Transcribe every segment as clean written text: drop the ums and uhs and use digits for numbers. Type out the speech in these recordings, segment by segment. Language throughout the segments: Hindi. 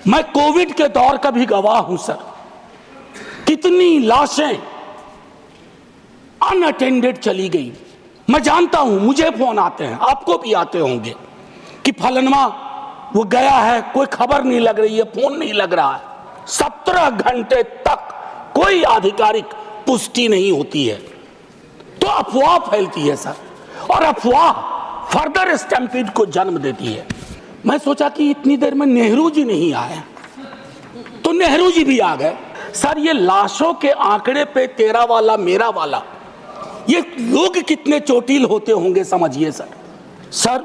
मैं कोविड के दौर का भी गवाह हूं सर। कितनी लाशें अनअटेंडेड चली गई। मैं जानता हूं, मुझे फोन आते हैं, आपको भी आते होंगे कि फलनवा वो गया है, कोई खबर नहीं लग रही है, फोन नहीं लग रहा है। 17 घंटे तक कोई आधिकारिक पुष्टि नहीं होती है तो अफवाह फैलती है सर, और अफवाह फर्दर स्टैम्पीड को जन्म देती है। मैं सोचा कि इतनी देर में नेहरू जी नहीं आए तो नेहरू जी भी आ गए। सर ये लाशों के आंकड़े पे तेरा वाला मेरा वाला, ये लोग कितने चोटिल होते होंगे समझिए सर। सर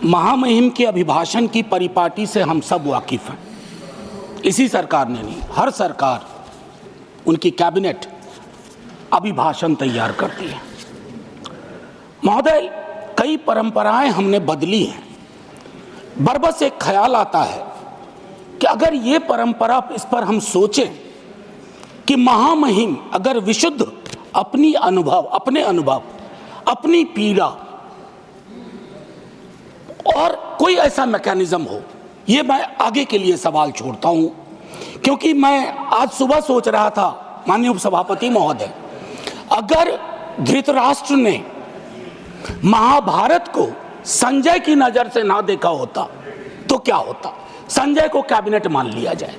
महामहिम के अभिभाषण की परिपाटी से हम सब वाकिफ हैं। इसी सरकार ने नहीं, हर सरकार, उनकी कैबिनेट अभिभाषण तैयार करती है। महोदय, कई परंपराएं हमने बदली हैं। बरबस एक ख्याल आता है कि अगर ये परंपरा, इस पर हम सोचें कि महामहिम अगर विशुद्ध अपने अनुभव, अपनी पीड़ा और कोई ऐसा मैकेनिज्म हो, ये मैं आगे के लिए सवाल छोड़ता हूं, क्योंकि मैं आज सुबह सोच रहा था माननीय उपसभापति महोदय, अगर धृतराष्ट्र ने महाभारत को संजय की नजर से ना देखा होता तो क्या होता, संजय को कैबिनेट मान लिया जाए।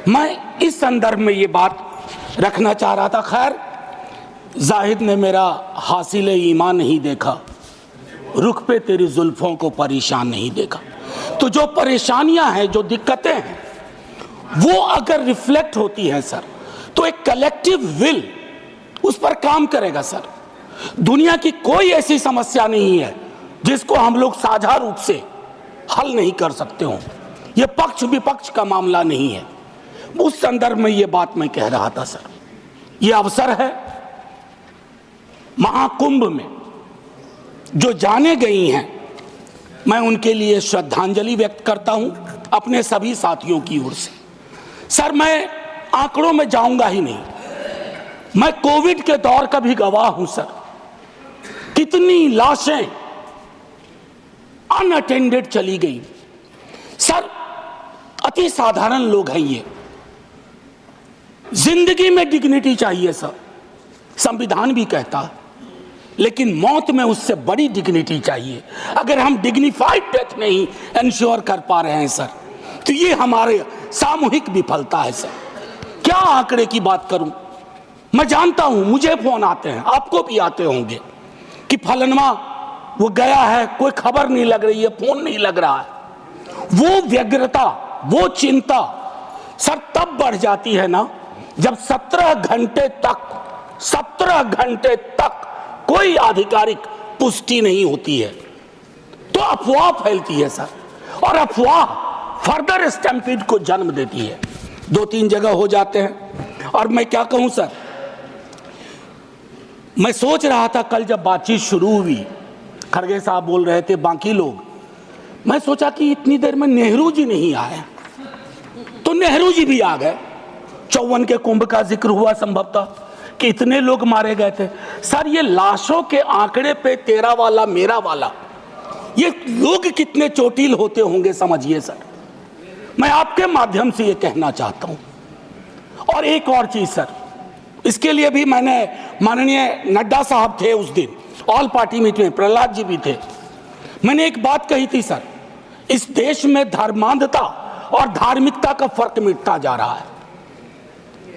मैं इस संदर्भ में ये बात रखना चाह रहा था। खैर, जाहिद ने मेरा हासिले ईमान नहीं देखा, रुख पे तेरी जुल्फों को परेशान नहीं देखा। तो जो परेशानियां हैं, जो दिक्कतें हैं, वो अगर रिफ्लेक्ट होती है सर, तो एक कलेक्टिव विल उस पर काम करेगा सर। दुनिया की कोई ऐसी समस्या नहीं है जिसको हम लोग साझा रूप से हल नहीं कर सकते हो। यह पक्ष विपक्ष का मामला नहीं है। उस संदर्भ में यह बात मैं कह रहा था सर। यह अवसर है, महाकुंभ में जो जाने गई हैं, मैं उनके लिए श्रद्धांजलि व्यक्त करता हूं अपने सभी साथियों की ओर से। सर मैं आंकड़ों में जाऊंगा ही नहीं, मैं कोविड के दौर का भी गवाह हूं सर। कितनी लाशें अनअटेंडेड चली गई। सर अति साधारण लोग हैं ये। जिंदगी में डिग्निटी चाहिए सर, संविधान भी कहता है, लेकिन मौत में उससे बड़ी डिग्निटी चाहिए। अगर हम डिग्निफाइड डेथ नहीं इंश्योर कर पा रहे हैं सर, तो ये हमारे सामूहिक विफलता है सर। क्या आंकड़े की बात करूं, मैं जानता हूं, मुझे फोन आते हैं, आपको भी आते होंगे कि फलनवा वो गया है, कोई खबर नहीं लग रही है, फोन नहीं लग रहा है। वो व्यग्रता, वो चिंता सर तब बढ़ जाती है ना जब 17 घंटे तक कोई आधिकारिक पुष्टि नहीं होती है तो अफवाह फैलती है सर, और अफवाह फर्दर स्टैम्पीड को जन्म देती है। 2-3 जगह हो जाते हैं। और मैं क्या कहूं सर, मैं सोच रहा था कल जब बातचीत शुरू हुई, खड़गे साहब बोल रहे थे, बाकी लोग, मैं सोचा कि इतनी देर में नेहरू जी नहीं आए तो नेहरू जी भी आ गए। 54 के कुंभ का जिक्र हुआ संभवतः कि इतने लोग मारे गए थे। सर ये लाशों के आंकड़े पे तेरा वाला मेरा वाला, ये लोग कितने चोटिल होते होंगे समझिए सर। मैं आपके माध्यम से ये कहना चाहता हूं। और एक और चीज सर, इसके लिए भी मैंने, माननीय नड्डा साहब थे उस दिन ऑल पार्टी मीटिंग में, प्रहलाद जी भी थे, मैंने एक बात कही थी सर, इस देश में धर्मांधता और धार्मिकता का फर्क मिटता जा रहा है।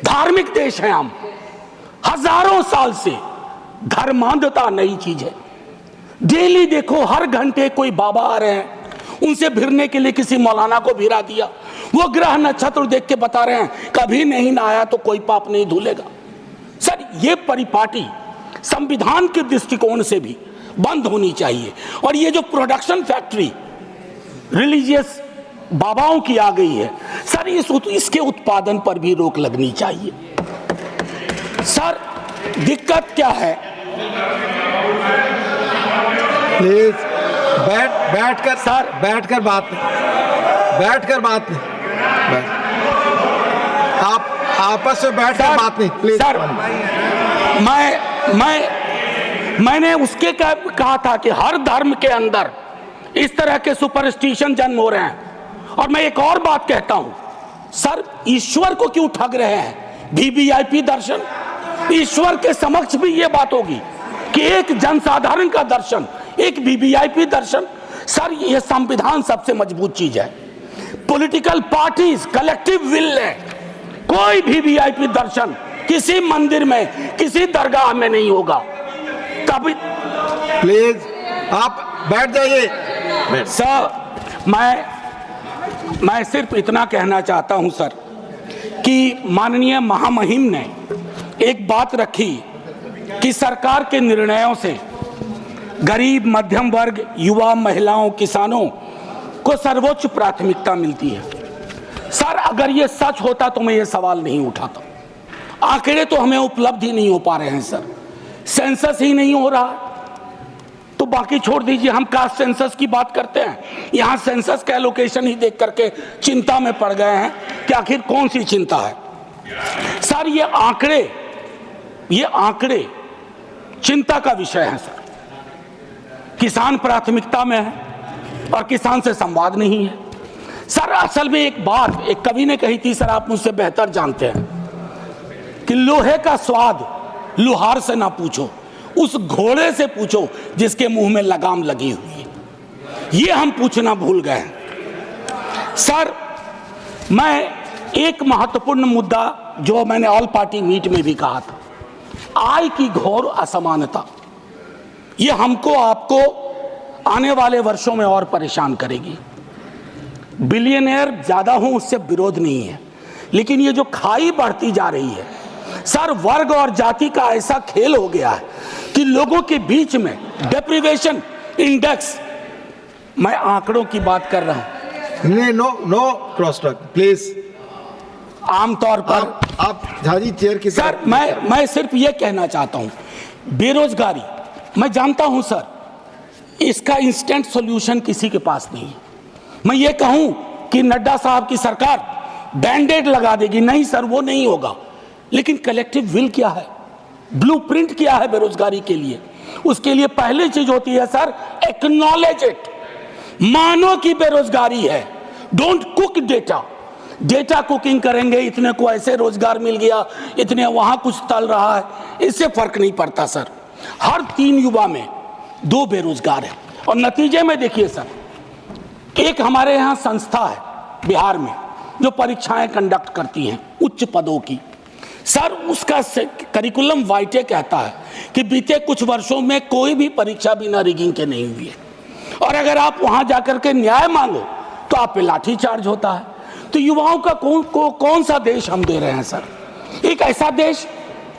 धार्मिक देश है हम, हजारों साल से धर्मांधता नई चीज है। डेली देखो, हर घंटे कोई बाबा आ रहे हैं, उनसे भिड़ने के लिए किसी मौलाना को भिड़ा दिया, वो ग्रह नक्षत्र देख के बता रहे हैं कभी नहीं नहाया तो कोई पाप नहीं धुलेगा। सर ये परिपाटी संविधान के दृष्टिकोण से भी बंद होनी चाहिए। और ये जो प्रोडक्शन फैक्ट्री रिलीजियस बाबाओं की आ गई है सर, इसके उत्पादन पर भी रोक लगनी चाहिए। सर दिक्कत क्या है, प्लीज बैठकर सर, बैठकर बात नहीं, आप आपस में बैठकर बात नहीं प्लीज। सर मैंने उसके कहा था कि हर धर्म के अंदर इस तरह के सुपरस्टिशन जन्म हो रहे हैं और मैं एक और बात कहता हूं सर, ईश्वर को क्यों ठग रहे हैं? वीवीआईपी दर्शन, ईश्वर के समक्ष भी ये बात होगी कि एक जनसाधारण का दर्शन, एक वीवीआईपी दर्शन। सर ये संविधान सबसे मजबूत चीज है। पॉलिटिकल पार्टीज कलेक्टिव विल है, कोई भी वीवीआईपी दर्शन किसी मंदिर में, किसी दरगाह में नहीं होगा। कभी प्लीज आप बैठ जाइए। सर मैं सिर्फ इतना कहना चाहता हूं सर कि माननीय महामहिम ने एक बात रखी कि सरकार के निर्णयों से गरीब, मध्यम वर्ग, युवा, महिलाओं, किसानों को सर्वोच्च प्राथमिकता मिलती है। सर अगर ये सच होता तो मैं ये सवाल नहीं उठाता। आंकड़े तो हमें उपलब्ध ही नहीं हो पा रहे हैं सर, सेंसस ही नहीं हो रहा, तो बाकी छोड़ दीजिए। हम कास्ट सेंसस की बात करते हैं, यहां सेंसस का एलोकेशन ही देख करके चिंता में पड़ गए हैं कि आखिर कौन सी चिंता है। सर ये आंकड़े चिंता का विषय है सर। किसान प्राथमिकता में है और किसान से संवाद नहीं है। सर असल में एक बात एक कवि ने कही थी, सर आप मुझसे बेहतर जानते हैं, कि लोहे का स्वाद लोहार से ना पूछो, उस घोड़े से पूछो जिसके मुंह में लगाम लगी हुई है। ये हम पूछना भूल गए हैं। सर मैं एक महत्वपूर्ण मुद्दा जो मैंने ऑल पार्टी मीट में भी कहा था, आय की घोर असमानता, ये हमको आपको आने वाले वर्षों में और परेशान करेगी। बिलियनियर ज्यादा हो उससे विरोध नहीं है, लेकिन ये जो खाई बढ़ती जा रही है सर, वर्ग और जाति का ऐसा खेल हो गया है कि लोगों के बीच में डेप्रिवेशन इंडेक्स, मैं आंकड़ों की बात कर रहा हूं। No cross talk please. आमतौर पर आप झाजी चेयर की सर मैं सिर्फ ये कहना चाहता हूं, बेरोजगारी मैं जानता हूं सर, इसका इंस्टेंट सॉल्यूशन किसी के पास नहीं है। मैं ये कहूं कि नड्डा साहब की सरकार बैंडेड लगा देगी, नहीं सर वो नहीं होगा। लेकिन कलेक्टिव विल क्या है, ब्लूप्रिंट क्या है बेरोजगारी के लिए? उसके लिए पहली चीज होती है सर, एक्नॉलेज इट, मानो कि बेरोजगारी है। Don't cook data, data cooking करेंगे, इतने को ऐसे रोजगार मिल गया, इतने वहां कुछ तल रहा है, इससे फर्क नहीं पड़ता सर। हर 3 युवा में 2 बेरोजगार है। और नतीजे में देखिए सर, एक हमारे यहाँ संस्था है बिहार में जो परीक्षाएं कंडक्ट करती हैं उच्च पदों की। सर उसका करिकुलम वाइटे कहता है कि बीते कुछ वर्षों में कोई भी परीक्षा बिना रिगिंग के नहीं हुई है, और अगर आप वहां जाकर के न्याय मांगो तो आप पे लाठी चार्ज होता है। तो युवाओं का कौन सा देश हम दे रहे हैं सर? एक ऐसा देश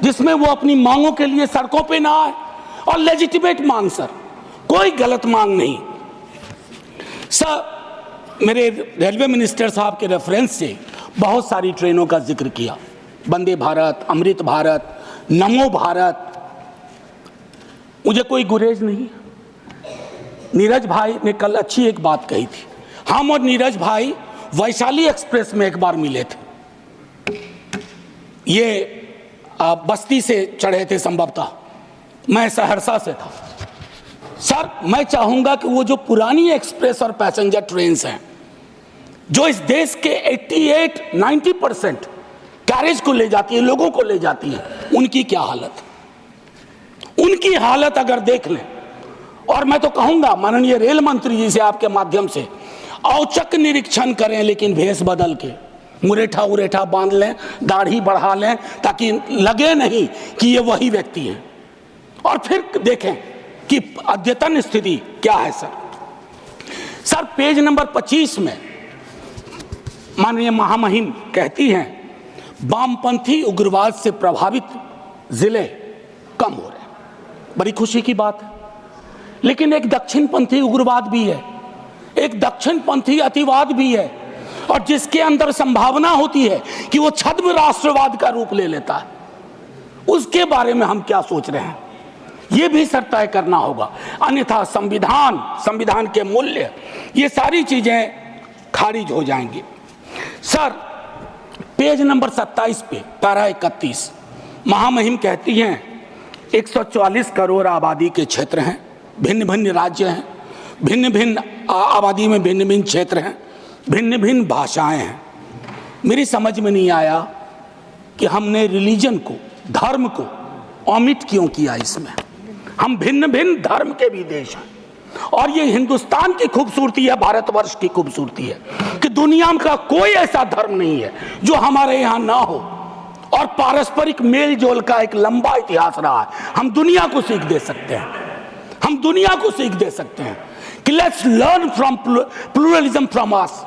जिसमें वो अपनी मांगों के लिए सड़कों पे ना आए, और लेजिटिमेट मांग सर, कोई गलत मांग नहीं। सर मेरे रेलवे मिनिस्टर साहब के रेफरेंस से बहुत सारी ट्रेनों का जिक्र किया, वंदे भारत, अमृत भारत, नमो भारत, मुझे कोई गुरेज नहीं। नीरज भाई ने कल अच्छी एक बात कही थी, हम और नीरज भाई वैशाली एक्सप्रेस में एक बार मिले थे, ये बस्ती से चढ़े थे संभवतः, मैं सहरसा से था। सर मैं चाहूंगा कि वो जो पुरानी एक्सप्रेस और पैसेंजर ट्रेन्स हैं जो इस देश के 88-90% कैरेज को ले जाती है, लोगों को ले जाती है, उनकी क्या हालत, उनकी हालत अगर देख लें। और मैं तो कहूंगा माननीय रेल मंत्री जी से आपके माध्यम से औचक निरीक्षण करें, लेकिन भेष बदल के, मुरेठा उरेठा बांध लें, दाढ़ी बढ़ा लें, ताकि लगे नहीं कि ये वही व्यक्ति हैं, और फिर देखें कि अद्यतन स्थिति क्या है सर। सर पेज नंबर 25 में माननीय महामहिम कहती हैं वामपंथी उग्रवाद से प्रभावित जिले कम हो रहे हैं, बड़ी खुशी की बात है। लेकिन एक दक्षिणपंथी उग्रवाद भी है, एक दक्षिणपंथी अतिवाद भी है, और जिसके अंदर संभावना होती है कि वो छद्म राष्ट्रवाद का रूप ले लेता है। उसके बारे में हम क्या सोच रहे हैं, ये भी सर तय करना होगा, अन्यथा संविधान के मूल्य, ये सारी चीजें खारिज हो जाएंगी। सर पेज नंबर 27 पे पैरा 31 महामहिम कहती हैं 144 करोड़ आबादी के क्षेत्र हैं, भिन्न भिन्न राज्य हैं, भिन्न भिन्न आबादी में भिन्न भिन्न क्षेत्र हैं, भिन्न भिन्न भाषाएं हैं। मेरी समझ में नहीं आया कि हमने रिलीजन को, धर्म को ओमिट क्यों किया इसमें। हम भिन्न भिन्न धर्म के भी देश हैं और ये हिंदुस्तान की खूबसूरती है, भारतवर्ष की खूबसूरती है कि दुनिया का कोई ऐसा धर्म नहीं है जो हमारे यहाँ ना हो और पारस्परिक मेल जोल का एक लंबा इतिहास रहा है। हम दुनिया को सीख दे सकते हैं, हम दुनिया को सीख दे सकते हैं कि let's learn from pluralism from us,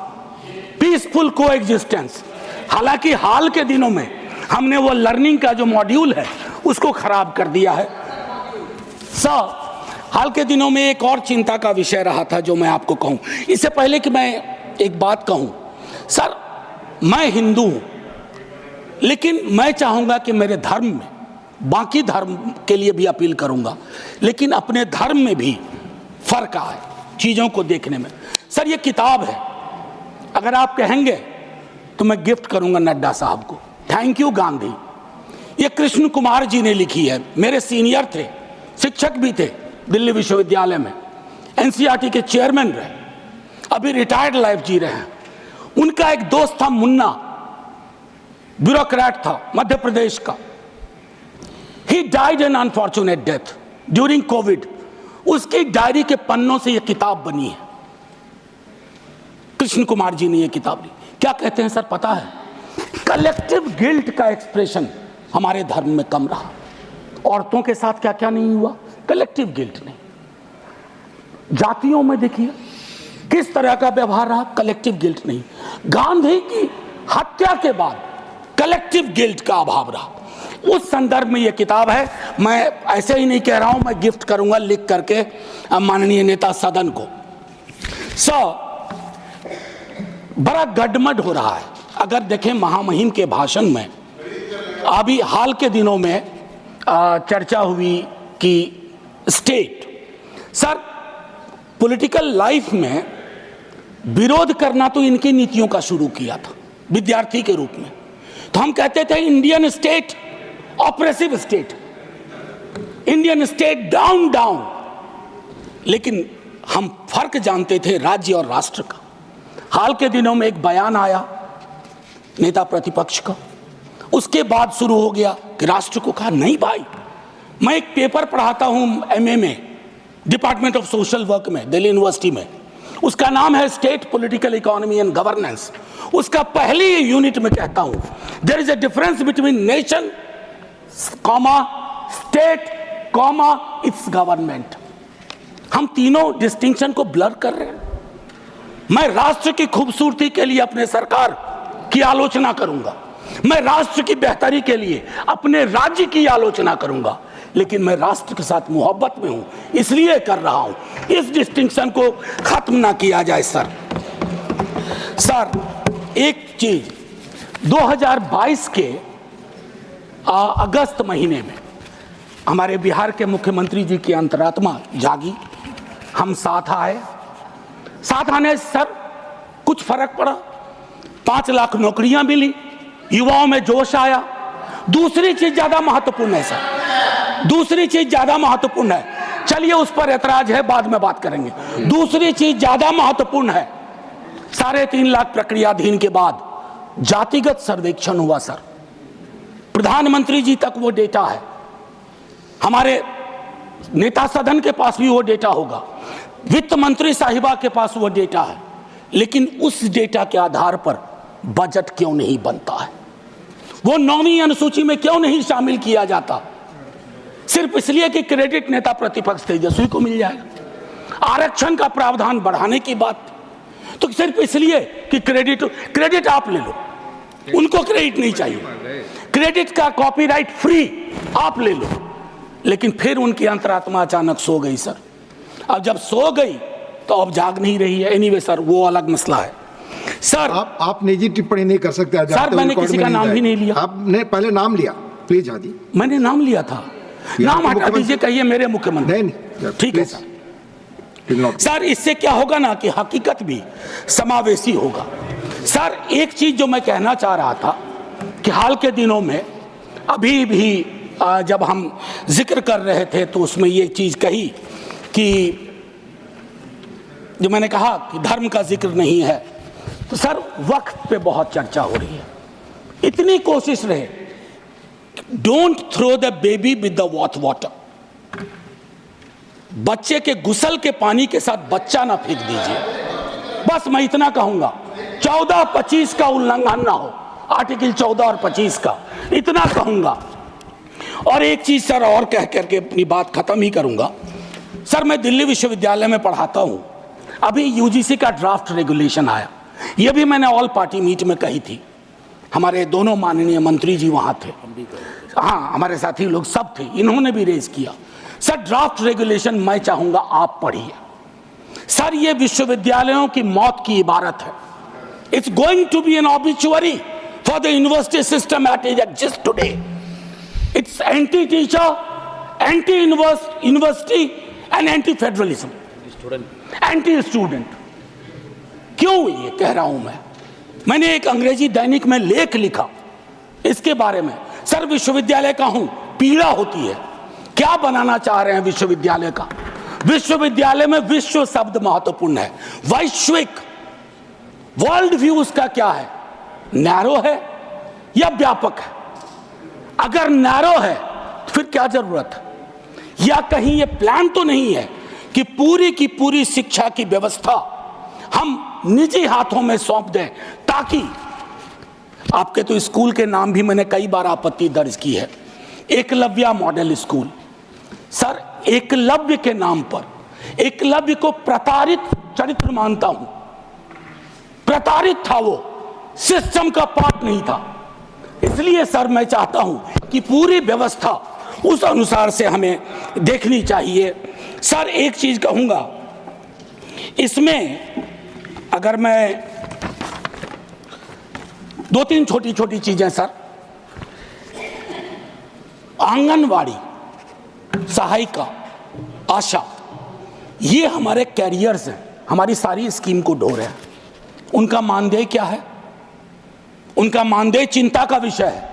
peaceful coexistence. हालांकि हाल के दिनों में हमने वो लर्निंग का जो मॉड्यूल है उसको खराब कर दिया है। सर, हाल के दिनों में एक और चिंता का विषय रहा था जो मैं आपको कहूं। इससे पहले कि मैं एक बात कहूं, सर मैं हिंदू हूं, लेकिन मैं चाहूंगा कि मेरे धर्म में, बाकी धर्म के लिए भी अपील करूंगा, लेकिन अपने धर्म में भी फर्क आए चीज़ों को देखने में। सर ये किताब है, अगर आप कहेंगे तो मैं गिफ्ट करूंगा नड्डा साहब को। Thank you Gandhi. ये कृष्ण कुमार जी ने लिखी है, मेरे सीनियर थे, शिक्षक भी थे दिल्ली विश्वविद्यालय में, एनसीईआरटी के चेयरमैन रहे, अभी रिटायर्ड लाइफ जी रहे हैं। उनका एक दोस्त था मुन्ना, ब्यूरोक्रेट था मध्य प्रदेश का। He died an unfortunate death during Covid. उसकी डायरी के पन्नों से यह किताब बनी है। कृष्ण कुमार जी ने यह किताब ली। क्या कहते हैं सर पता है? कलेक्टिव गिल्ट का एक्सप्रेशन हमारे धर्म में कम रहा। औरतों के साथ क्या क्या नहीं हुआ, कलेक्टिव गिल्ट नहीं। जातियों में देखिए किस तरह का व्यवहार रहा, कलेक्टिव गिल्ट नहीं। गांधी की हत्या के बाद कलेक्टिव गिल्ट का अभाव रहा। उस संदर्भ में यह किताब है। मैं ऐसे ही नहीं कह रहा हूं, मैं गिफ्ट करूंगा लिख करके माननीय नेता सदन को। बड़ा गडमड हो रहा है। अगर देखें महामहिम के भाषण में, अभी हाल के दिनों में चर्चा हुई कि स्टेट, सर पॉलिटिकल लाइफ में विरोध करना तो इनकी नीतियों का शुरू किया था विद्यार्थी के रूप में। तो हम कहते थे Indian state oppressive state, Indian state down down, लेकिन हम फर्क जानते थे राज्य और राष्ट्र का। हाल के दिनों में एक बयान आया नेता प्रतिपक्ष का, उसके बाद शुरू हो गया कि राष्ट्र को कहा नहीं भाई। मैं एक पेपर पढ़ाता हूं एमए में, डिपार्टमेंट ऑफ सोशल वर्क में, दिल्ली यूनिवर्सिटी में। उसका नाम है state political economy and governance. उसका पहली यूनिट में कहता हूं there is a difference between nation comma state comma its government. हम तीनों डिस्टिंक्शन को ब्लर कर रहे हैं। मैं राष्ट्र की खूबसूरती के लिए अपने सरकार की आलोचना करूंगा, मैं राष्ट्र की बेहतरी के लिए अपने राज्य की आलोचना करूंगा, लेकिन मैं राष्ट्र के साथ मोहब्बत में हूं इसलिए कर रहा हूं। इस डिस्टिंक्शन को खत्म ना किया जाए सर। एक चीज 2022 के अगस्त महीने में हमारे बिहार के मुख्यमंत्री जी की अंतरात्मा जागी, हम साथ आए। साथ आने से सर कुछ फर्क पड़ा, 5 लाख नौकरियां मिली, युवाओं में जोश आया। दूसरी चीज ज्यादा महत्वपूर्ण है सर, दूसरी चीज ज्यादा महत्वपूर्ण है। चलिए उस पर ऐतराज है, बाद में बात करेंगे। दूसरी चीज ज्यादा महत्वपूर्ण है, 3.5 लाख प्रक्रियाधीन के बाद जातिगत सर्वेक्षण हुआ सर। प्रधानमंत्री जी तक वो डेटा है, हमारे नेता सदन के पास भी वो डेटा होगा, वित्त मंत्री साहिबा के पास वो डेटा है, लेकिन उस डेटा के आधार पर बजट क्यों नहीं बनता है? वो 9वीं अनुसूची में क्यों नहीं शामिल किया जाता? सिर्फ इसलिए कि क्रेडिट नेता प्रतिपक्ष तेजस्वी को मिल जाएगा। आरक्षण का प्रावधान बढ़ाने की बात तो सिर्फ इसलिए कि क्रेडिट आप ले लो, उनको क्रेडिट नहीं चाहिए, क्रेडिट का कॉपीराइट फ्री आप ले लो। लेकिन फिर उनकी अंतरात्मा अचानक सो गई सर। अब जब सो गई तो अब जाग नहीं रही है। एनीवे सर वो अलग मसला है सर। आप निजी टिप्पणी नहीं कर सकते सर। मैंने किसी का नाम भी नहीं लिया। आपने पहले नाम लिया, प्लीज हादी। मैंने नाम लिया था, नाम हटा दीजिए, कहिए मेरे मुख्यमंत्री। नहीं, ठीक है सर। सर इससे क्या होगा ना कि हकीकत भी समावेशी होगा। सर एक चीज जो मैं कहना चाह रहा था कि हाल के दिनों में अभी भी जब हम जिक्र कर रहे थे तो उसमें ये चीज कही कि जो मैंने कहा कि धर्म का जिक्र नहीं है, तो सर वक्त पे बहुत चर्चा हो रही है, इतनी कोशिश रहे, don't throw the baby with the bath water, बच्चे के गुसल के पानी के साथ बच्चा ना फेंक दीजिए। बस मैं इतना कहूंगा, 14-25 का उल्लंघन ना हो, आर्टिकल 14 और 25 का, इतना कहूंगा। और एक चीज सर और कह करके अपनी बात खत्म ही करूंगा। सर मैं दिल्ली विश्वविद्यालय में पढ़ाता हूं, अभी यूजीसी का ड्राफ्ट रेगुलेशन आया, यह भी मैंने ऑल पार्टी मीट में कही थी, हमारे दोनों माननीय मंत्री जी वहां थे, हाँ हमारे साथी लोग सब थे, इन्होंने भी रेज किया। सर ड्राफ्ट रेगुलेशन मैं चाहूंगा आप पढ़िए। सर ये विश्वविद्यालयों की मौत की इबारत है। It's going to be an obituary for the university system at it exist today. It's anti teacher, anti university and anti federalism, anti student. क्यों ये कह रहा हूं मैंने एक अंग्रेजी दैनिक में लेख लिखा इसके बारे में। सर विश्वविद्यालय का हूं, पीड़ा होती है, क्या बनाना चाह रहे हैं विश्वविद्यालय का? विश्वविद्यालय में विश्व शब्द महत्वपूर्ण है, वैश्विक, वर्ल्ड व्यू उसका क्या है, नैरो है या व्यापक है? अगर नैरो है तो फिर क्या जरूरत है? या कहीं ये प्लान तो नहीं है कि पूरी की पूरी शिक्षा की व्यवस्था हम निजी हाथों में सौंप दें, ताकि आपके तो स्कूल के नाम भी मैंने कई बार आपत्ति दर्ज की है, Eklavya model school. Sir Eklavya के नाम पर, एकलव्य को प्रताड़ित चरित्र मानता हूं, प्रताड़ित था वो, सिस्टम का पार्ट नहीं था। इसलिए सर मैं चाहता हूं कि पूरी व्यवस्था उस अनुसार से हमें देखनी चाहिए। सर एक चीज कहूंगा इसमें, अगर मैं 2-3 छोटी छोटी चीजें सर, आंगनवाड़ी, सहायिका, आशा, ये हमारे कैरियर्स हैं, हमारी सारी स्कीम को ढो रहे हैं। उनका मानदेय क्या है? उनका मानदेय चिंता का विषय है।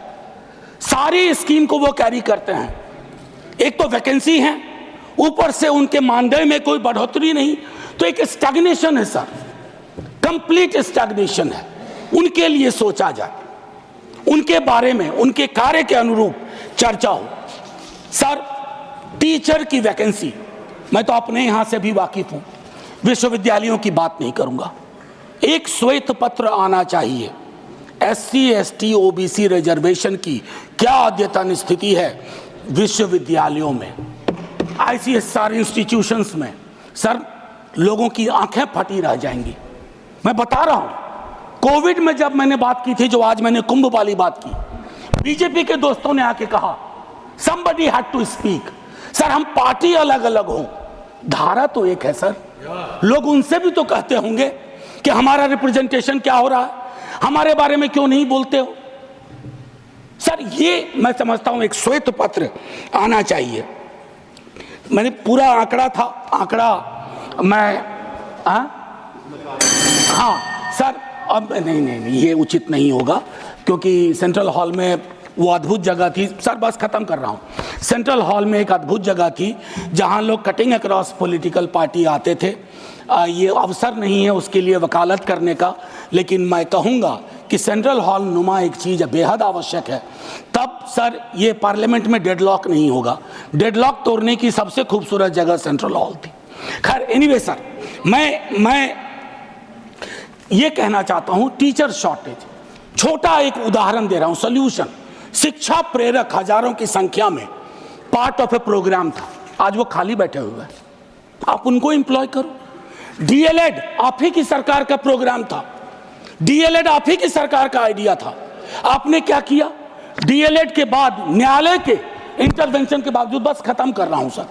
सारी स्कीम को वो कैरी करते हैं, एक तो वैकेंसी है, ऊपर से उनके मानदेय में कोई बढ़ोतरी नहीं, तो एक स्टैग्नेशन है सर, कंप्लीट स्टैग्नेशन है। उनके लिए सोचा जाए, उनके बारे में, उनके कार्य के अनुरूप चर्चा हो। सर टीचर की वैकेंसी, मैं तो अपने यहां से भी वाकिफ हूं, विश्वविद्यालयों की बात नहीं करूंगा। एक श्वेत पत्र आना चाहिए, SC ST OBC रिजर्वेशन की क्या अद्यतन स्थिति है विश्वविद्यालयों में, ICSR इंस्टीट्यूशंस में। सर लोगों की आंखें फटी रह जाएंगी। मैं बता रहा हूं, कोविड में जब मैंने बात की थी, जो आज मैंने कुंभ वाली बात की, बीजेपी के दोस्तों ने आके कहा somebody had to speak। Sir हम पार्टी अलग अलग हो, धारा तो एक है सर। लोग उनसे भी तो कहते होंगे कि हमारा रिप्रेजेंटेशन क्या हो रहा है, हमारे बारे में क्यों नहीं बोलते हो? सर ये मैं समझता हूं एक श्वेत पत्र आना चाहिए। मैंने पूरा आंकड़ा था, आंकड़ा मैं हाँ सर, अब नहीं ये उचित नहीं होगा, क्योंकि सेंट्रल हॉल में वो अद्भुत जगह थी। सर बस खत्म कर रहा हूँ। सेंट्रल हॉल में एक अद्भुत जगह थी जहाँ लोग कटिंग अक्रॉस पॉलिटिकल पार्टी आते थे। ये अवसर नहीं है उसके लिए वकालत करने का, लेकिन मैं कहूँगा कि सेंट्रल हॉल नुमा एक चीज़ बेहद आवश्यक है। तब सर ये पार्लियामेंट में डेडलॉक नहीं होगा। डेडलॉक तोड़ने की सबसे खूबसूरत जगह सेंट्रल हॉल थी। खैर एनीवे सर, मैं ये कहना चाहता हूँ, टीचर शॉर्टेज, छोटा एक उदाहरण दे रहा हूँ, सोल्यूशन। शिक्षा प्रेरक हजारों की संख्या में पार्ट ऑफ ए प्रोग्राम था, आज वो खाली बैठे हुए हैं, आप उनको एम्प्लॉय करो। डीएलएड आप ही की सरकार का प्रोग्राम था, डीएलएड आप ही की सरकार का आइडिया था, आपने क्या किया? डीएलएड के बाद न्यायालय के इंटरवेंशन के बावजूद, बस खत्म कर रहा हूं सर,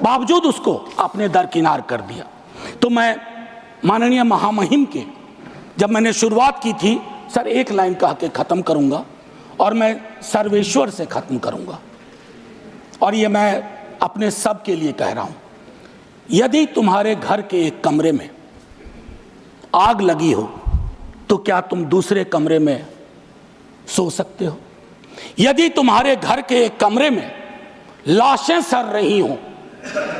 बावजूद उसको आपने दरकिनार कर दिया। तो मैं माननीय महामहिम के, जब मैंने शुरुआत की थी सर, एक लाइन कह के खत्म करूंगा और मैं सर्वेश्वर से खत्म करूंगा, और ये मैं अपने सब के लिए कह रहा हूं। यदि तुम्हारे घर के एक कमरे में आग लगी हो तो क्या तुम दूसरे कमरे में सो सकते हो? यदि तुम्हारे घर के एक कमरे में लाशें सड़ रही हो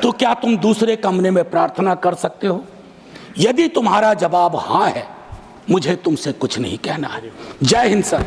तो क्या तुम दूसरे कमरे में प्रार्थना कर सकते हो? यदि तुम्हारा जवाब हां है मुझे तुमसे कुछ नहीं कहना है। जय हिंद सर।